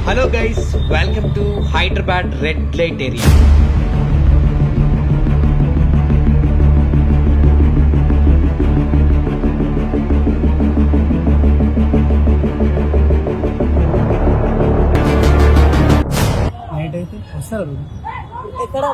Hello guys, welcome to Hyderabad red light area. Night అయితే వస్తారు ఎక్కడ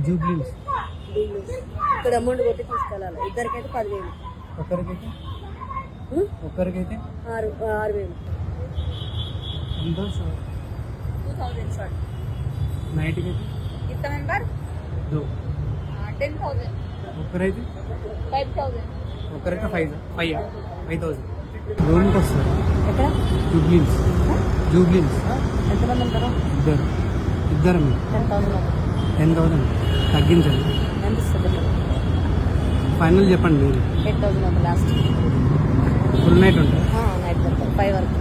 జూబ్లీస్ ఇక్కడ అమౌంట్ కొట్టి తీసుకెళ్ళాలి. ఇద్దరికైతే 10,000, ఒక్కరికైతే 6,000. ఎంత 2,000 short. నైట్కి అయితే कितना member? 2 10,000. ఒక్కరైతే 5,000. ఒక్కరైతే 5,000 రూమ్కి వస్తారు ఎక్కడ జూబ్లీస్ ఎంతమంది ఉంటారు? ఇద్దరు 10,000. 10,000 తగ్గించండి. ఎంత ఇస్తుంది? ఫైనల్ చెప్పండి మీరు. 8,000 లాస్ట్. ఫుల్ నైట్ ఉంటుంది. నైట్ వరకు 5 వరకు.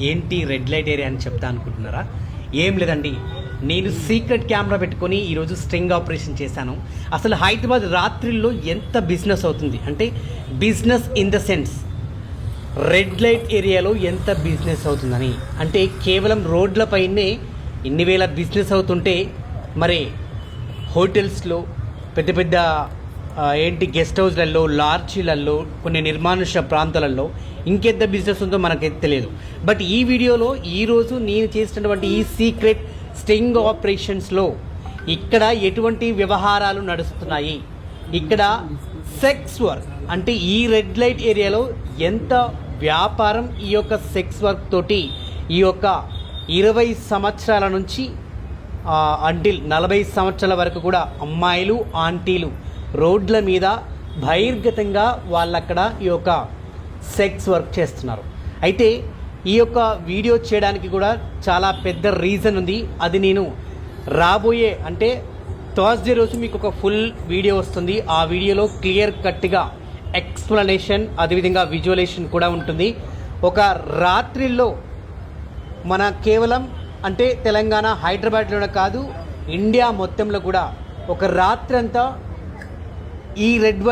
ఏంటి రెడ్ లైట్ ఏరియా అని చెప్తా అనుకుంటున్నారా? ఏం లేదండి, నేను సీక్రెట్ కెమెరా పెట్టుకొని ఈరోజు స్ట్రింగ్ ఆపరేషన్ చేశాను. అసలు హైదరాబాద్ రాత్రిల్లో ఎంత బిజినెస్ అవుతుంది అంటే, business in the sense red light ఏరియాలో ఎంత బిజినెస్ అవుతుందని. అంటే కేవలం రోడ్లపైనే ఇన్ని వేల బిజినెస్ అవుతుంటే, మరి హోటల్స్లో పెద్ద పెద్ద గెస్ట్ హౌస్లలో, లాడ్జీలలో, కొన్ని నిర్మానుష ప్రాంతాలలో ఇంకెంత బిజినెస్ ఉందో మనకైతే తెలియదు. బట్ ఈ వీడియోలో ఈరోజు నేను చేసినటువంటి ఈ సీక్రెట్ స్టింగ్ ఆపరేషన్స్లో ఇక్కడ ఎటువంటి వ్యవహారాలు నడుస్తున్నాయి, ఇక్కడ సెక్స్ వర్క్ అంటే ఈ రెడ్ లైట్ ఏరియాలో ఎంత వ్యాపారం ఈ యొక్క సెక్స్ వర్క్ తోటి ఈ యొక్క 20 సంవత్సరాల నుంచి అంటిల్ 40 సంవత్సరాల వరకు కూడా అమ్మాయిలు, ఆంటీలు రోడ్ల మీద బహిర్గతంగా వాళ్ళక్కడ ఈ యొక్క సెక్స్ వర్క్ చేస్తున్నారు. అయితే ఈ యొక్క వీడియో చేయడానికి కూడా చాలా పెద్ద రీజన్ ఉంది. అది నేను రాబోయే అంటే థర్స్డే రోజు మీకు ఒక ఫుల్ వీడియో వస్తుంది. ఆ వీడియోలో క్లియర్ కట్గా ఎక్స్ప్లెనేషన్, అదేవిధంగా విజువలేషన్ కూడా ఉంటుంది. ఒక రాత్రిలో మన కేవలం అంటే తెలంగాణ హైదరాబాద్లోనే కాదు, ఇండియా మొత్తంలో కూడా ఒక రాత్రి అంతా ఈ రెడ్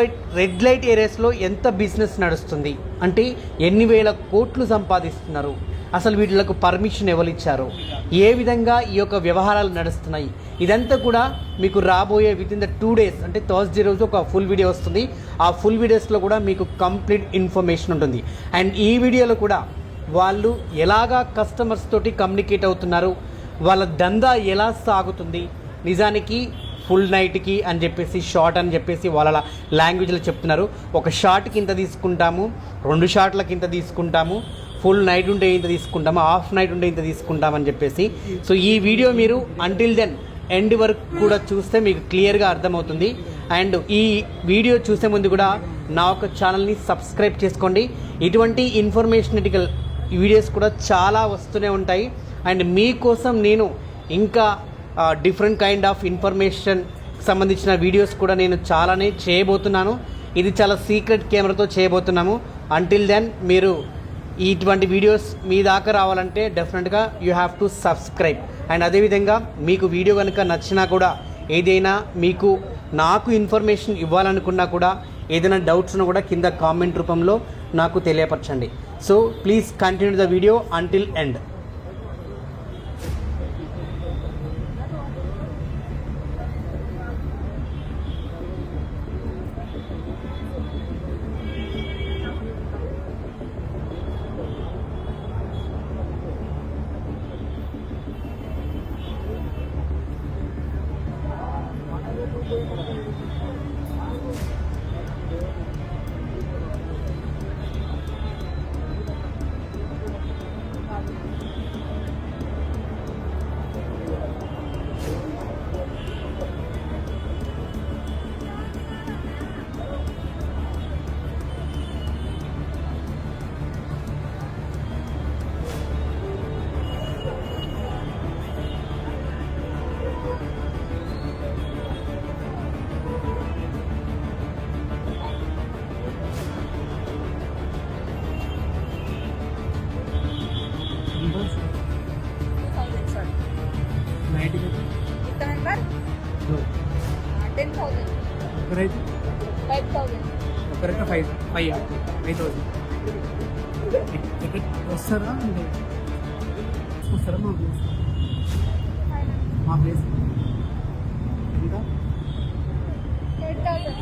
లైట్ ఏరియాస్లో ఎంత బిజినెస్ నడుస్తుంది అంటే ఎన్ని వేల కోట్లు సంపాదిస్తున్నారు, అసలు వీటిలకు పర్మిషన్ ఎవరు ఇచ్చారు, ఏ విధంగా ఈ యొక్క వ్యవహారాలు నడుస్తున్నాయి, ఇదంతా కూడా మీకు రాబోయే విత్ ఇన్ ద 2 days అంటే థర్స్డే రోజు ఒక ఫుల్ వీడియో వస్తుంది. ఆ ఫుల్ వీడియోస్లో కూడా మీకు కంప్లీట్ ఇన్ఫర్మేషన్ ఉంటుంది. అండ్ ఈ వీడియోలో కూడా వాళ్ళు ఎలాగా కస్టమర్స్ తోటి కమ్యూనికేట్ అవుతున్నారు, వాళ్ళ దందా ఎలా సాగుతుంది, నిజానికి ఫుల్ నైట్కి అని చెప్పేసి, షార్ట్ అని చెప్పేసి వాళ్ళ లాంగ్వేజ్లో చెప్తున్నారు. ఒక షార్ట్కి ఇంత తీసుకుంటాము, 2 షార్ట్లకి ఇంత తీసుకుంటాము, ఫుల్ నైట్ ఉంటే ఇంత తీసుకుంటాము, హాఫ్ నైట్ ఉంటే ఇంత తీసుకుంటామని చెప్పేసి. సో ఈ వీడియో మీరు అంటిల్ దెన్ ఎండ్ వరకు కూడా చూస్తే మీకు క్లియర్గా అర్థమవుతుంది. అండ్ ఈ వీడియో చూసే ముందు కూడా నా ఒక ఛానల్ని సబ్స్క్రైబ్ చేసుకోండి. ఇటువంటి ఇన్ఫర్మేషనటికల్ వీడియోస్ కూడా చాలా వస్తూనే ఉంటాయి. అండ్ మీకోసం నేను ఇంకా డిఫరెంట్ కైండ్ ఆఫ్ ఇన్ఫర్మేషన్ సంబంధించిన వీడియోస్ కూడా నేను చాలానే చేయబోతున్నాను. ఇది చాలా సీక్రెట్ కెమెరాతో చేయబోతున్నాము. అంటిల్ దెన్ మీరు ఇటువంటి వీడియోస్ మీ దాకా రావాలంటే డెఫినెట్గా you have to subscribe. And అదేవిధంగా మీకు వీడియో కనుక నచ్చినా కూడా, ఏదైనా మీకు నాకు ఇన్ఫర్మేషన్ ఇవ్వాలనుకున్నా కూడా, ఏదైనా డౌట్స్ ఉన్నా కూడా కింద కామెంట్ రూపంలో నాకు తెలియపరచండి. So please continue the video until end. నైట్కి कितना member? 10,000. ఒక్కరైతే 5,000. ఒక్కరైతే 5,000 వస్తారు అంటే ప్లేస్కి వస్తారా మా ప్లేస్ మా ప్లేస్ ఎంత 8,000.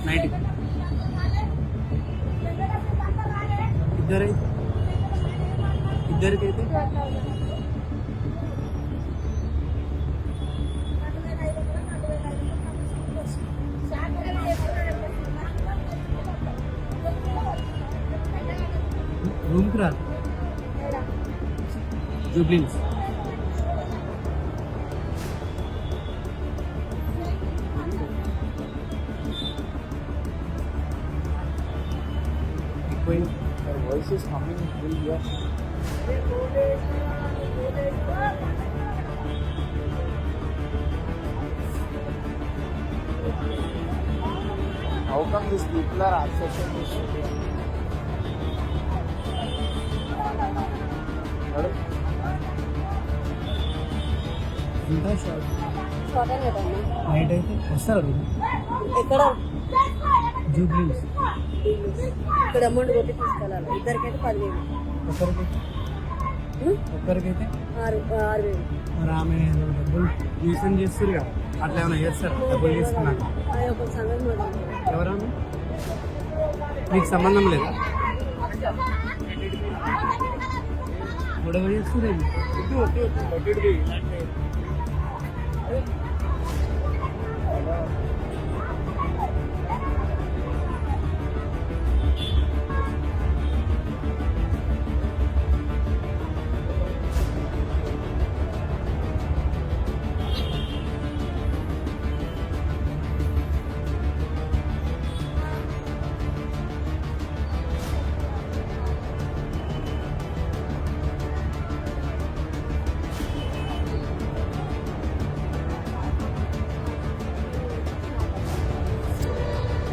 నైట్కి ఇద్దరికైతే 12,000. రూమ్కి రా జూబ్లీన్స్ ఎక్కువైంది voice is humming will hear. How come these people are accessing this studio? Hello? ఎంత షార్ట్ షార్ట్ అండ్ కట్ అన్న. నైట్ అయితే వస్తారా రూమ్ ఎక్కడ జూబ్లీన్స్ ఇక్కడ అమౌంట్ కొట్టి తీసుకెళ్ళాలి. ఇద్దరికైతే 10,000. ఒక్కరికైతే ఒక్కరికైతే 6,000. మరి ఆమె డబ్బులు యూసన్ చేస్తారు కదా అట్లా ఏమైనా చేస్తారు డబ్బులు తీసుకున్నాక అది ఒక సంగతి మాట్లాడుతున్నాను. ఎవరన్నా మీకు సంబంధం లేదా గొడవ చేస్తున్నారు Let it be.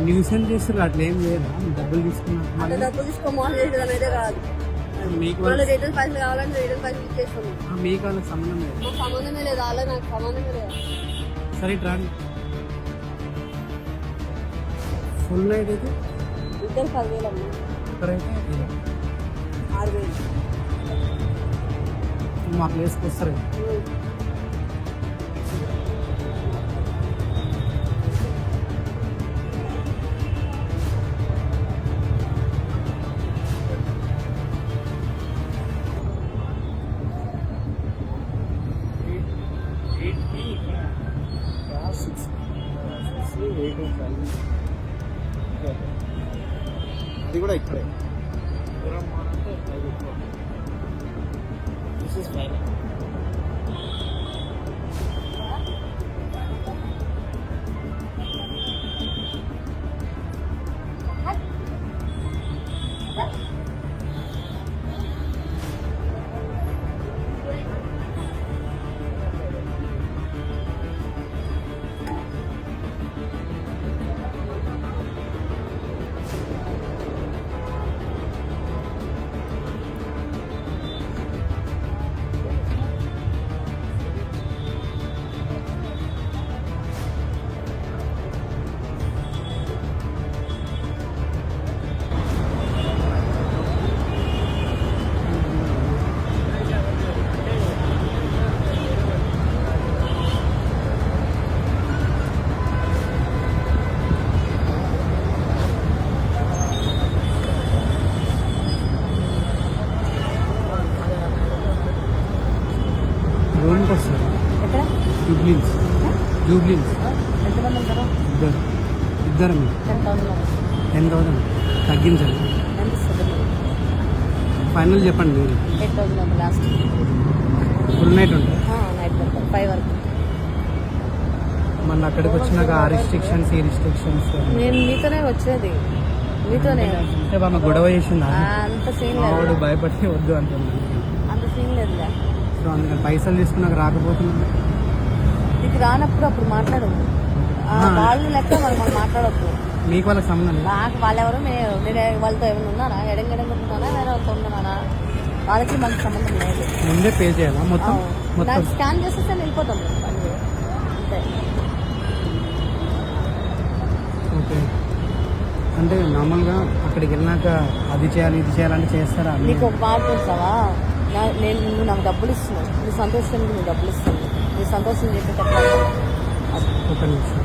న్యూసెన్స్ చేస్తారు అట్లా ఏం లేదా డబ్బులు తీసుకున్నారు అంత మళ్ళీ డబ్బులు తీసుకో మోసం చేసేదని అయితే కాదు. మీకు వాళ్ళు రిటర్న్ పైసలు కావాలంటే రిటర్న్ పైసలు ఇచ్చేస్తాము. మీకు వాళ్ళకి సంబంధం లేదు మాకు సంబంధమే లేదు, వాళ్ళకి నాకు సంబంధమే లేదు. సరే ఇటు రాండి ఫుల్ నైట్ అయితే ఇద్దరు 10,000 అమ్మ. ఇక్కడైతే ఇలా 6,000. మా ప్లేస్కి వస్తారు కదా. అది కూడా ఇక్కడే దిస్ ఇస్ ఫైన్. రూమ్కి వస్తారు ఎక్కడ జూబ్లీన్స్ జూబ్లీన్స్ ఎంతమంది ఉంటారు? ఇద్దరు మీరు 10,000. 10,000 తగ్గించండి ఎంత ఇస్తుంది? ఫైనల్ చెప్పండి మీరు 8,000 లాస్ట్. ఫుల్ నైట్ ఉంటుంది నైట్ వరకు 5 వరకు. మళ్ళీ అక్కడికి వచ్చినాక ఆ రిస్ట్రిక్షన్స్ ఈ రిస్ట్రిక్షన్స్ నేను మీతోనే వచ్చేది, మీతోనే. అంటే ఆమె గొడవ చేసిందా అంత సీన్ ఆవిడ లేదు, భయపడి వద్దు అంటున్నాను అంత సీన్ లేదులే. సో అందుకని పైసలు తీసుకున్నాక రాకపోతున్నా నీకు రానప్పుడు అప్పుడు మాట్లాడు. వాళ్ళు లెక్క మనం మాట్లాడద్దు. మీకు వాళ్ళకి సంబంధం లేదు నాకు వాళ్ళెవరు, నేను వాళ్ళతో ఏమైనా ఉన్నానా, ఎడంగడుతున్నానా, వేరే వాళ్ళతో ఉన్నానా, వాళ్ళకి మనకి సంబంధం లేదు. ముందే పే చేయాలా మొత్తం మొత్తం నాకు స్కాన్ చేసేస్తే నేను వెళ్ళిపోతాం అంతే. ఓకే అంటే నార్మల్గా అక్కడికి వెళ్ళినాక అది చేయాలి ఇది చేయాలని చేస్తారా అన్నీ? నీకు ఒక మాట చూస్తావా, నువ్వు నాకు డబ్బులు ఇస్తున్నావు, నువ్వు సంతోషానికి నువ్వు డబ్బులు ఇస్తున్నావు, నీ సంతోషం చెప్పేటప్పుడు ఒక నిమిషం